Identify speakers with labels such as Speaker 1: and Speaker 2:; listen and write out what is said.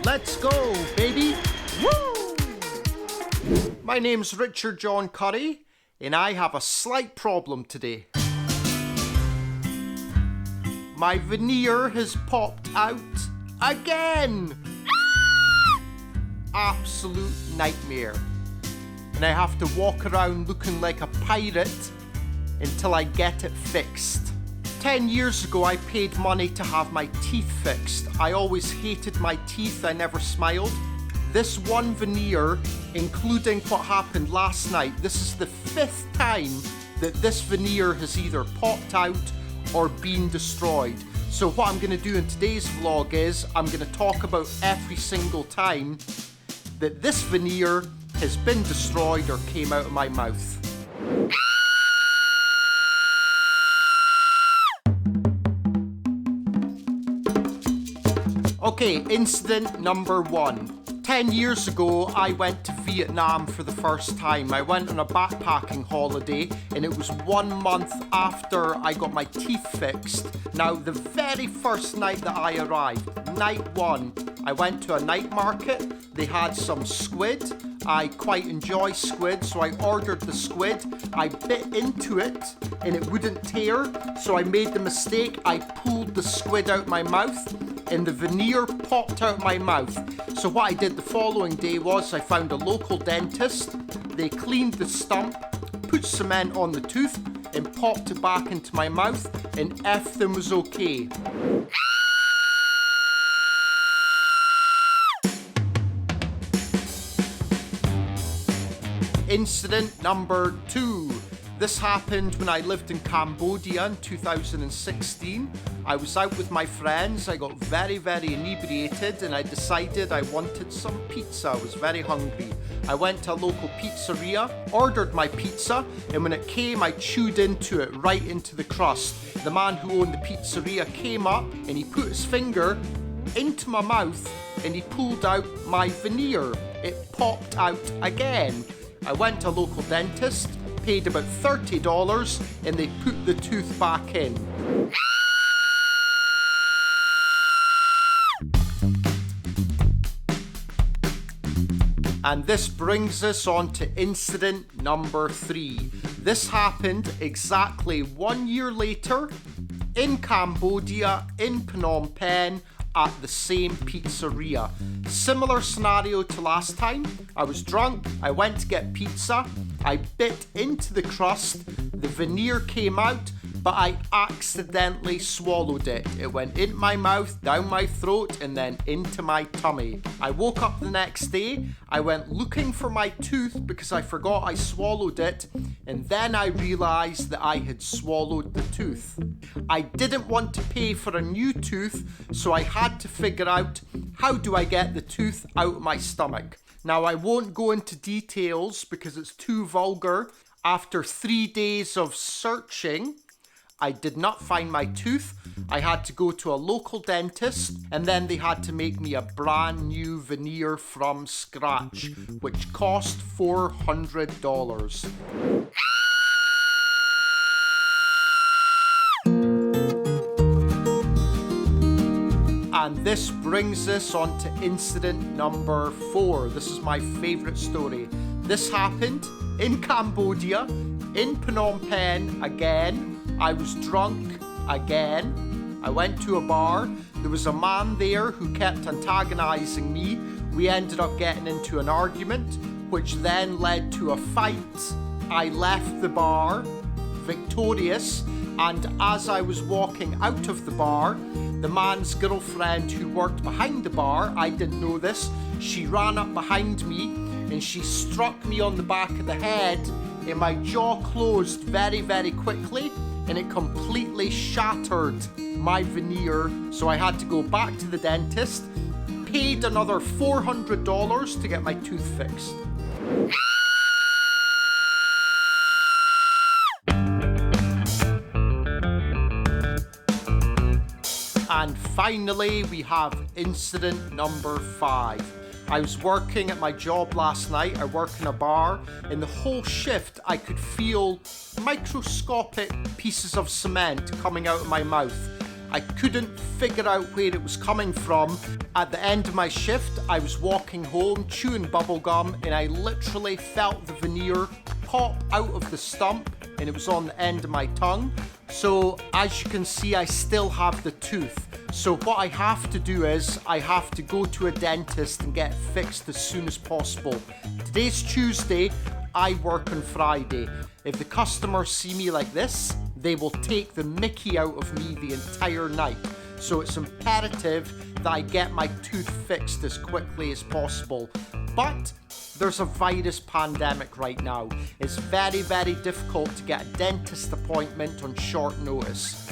Speaker 1: Let's go, baby! Woo! My name's Richard John Curry, and I have a slight problem today. My veneer has popped out again! Absolute nightmare. And I have to walk around looking like a pirate until I get it fixed. 10 years ago I paid money to have my teeth fixed. I always hated my teeth, I never smiled. This one veneer, including what happened last night, this is the 5th time that this veneer has either popped out or been destroyed. So what I'm going to do in today's vlog is I'm going to talk about every single time that this veneer has been destroyed or came out of my mouth. Okay, incident number 1. 10 years ago, I went to Vietnam for the first time. I went on a backpacking holiday, and it was 1 month after I got my teeth fixed. Now, the very first night that I arrived, night 1, I went to a night market. They had some squid. I quite enjoy squid, so I ordered the squid. I bit into it, and it wouldn't tear, so I made the mistake. I pulled the squid out my mouth, and the veneer popped out my mouth. So what I did the following day was I found a local dentist. They cleaned the stump, put cement on the tooth, and popped it back into my mouth, and everything was okay. Incident number 2. This happened when I lived in Cambodia in 2016. I was out with my friends. I got very, very inebriated, and I decided I wanted some pizza. I was very hungry. I went to a local pizzeria, ordered my pizza, and when it came, I chewed into it, right into the crust. The man who owned the pizzeria came up, and he put his finger into my mouth, and he pulled out my veneer. It popped out again. I went to a local dentist, paid about $30, and they put the tooth back in. And this brings us on to incident number 3. This happened exactly 1 year later in Cambodia, in Phnom Penh, at the same pizzeria. Similar scenario to last time. I was drunk, I went to get pizza, I bit into the crust, the veneer came out, but I accidentally swallowed it. It went in my mouth, down my throat, and then into my tummy. I woke up the next day, I went looking for my tooth because I forgot I swallowed it, and then I realized that I had swallowed the tooth. I didn't want to pay for a new tooth, so I had to figure out, how do I get the tooth out of my stomach? Now, I won't go into details because it's too vulgar. After 3 days of searching, I did not find my tooth. I had to go to a local dentist, and then they had to make me a brand new veneer from scratch, which cost $400. And this brings us on to incident number 4. This is my favorite story. This happened in Cambodia, in Phnom Penh again. I was drunk again. I went to a bar. There was a man there who kept antagonizing me. We ended up getting into an argument, which then led to a fight. I left the bar victorious, and as I was walking out of the bar, the man's girlfriend who worked behind the bar, I didn't know this, she ran up behind me and she struck me on the back of the head, and my jaw closed very, very quickly, and it completely shattered my veneer. So I had to go back to the dentist, paid another $400 to get my tooth fixed. And finally, we have incident number 5. I was working at my job last night. I work in a bar. In the whole shift, I could feel microscopic pieces of cement coming out of my mouth. I couldn't figure out where it was coming from. At the end of my shift, I was walking home chewing bubblegum and I literally felt the veneer pop out of the stump and it was on the end of my tongue. So as you can see, I still have the tooth. So what I have to do is I have to go to a dentist and get it fixed as soon as possible. Today's Tuesday, I work on Friday. If the customers see me like this, they will take the mickey out of me the entire night. So it's imperative that I get my tooth fixed as quickly as possible. But there's a virus pandemic right now. It's very, very difficult to get a dentist appointment on short notice.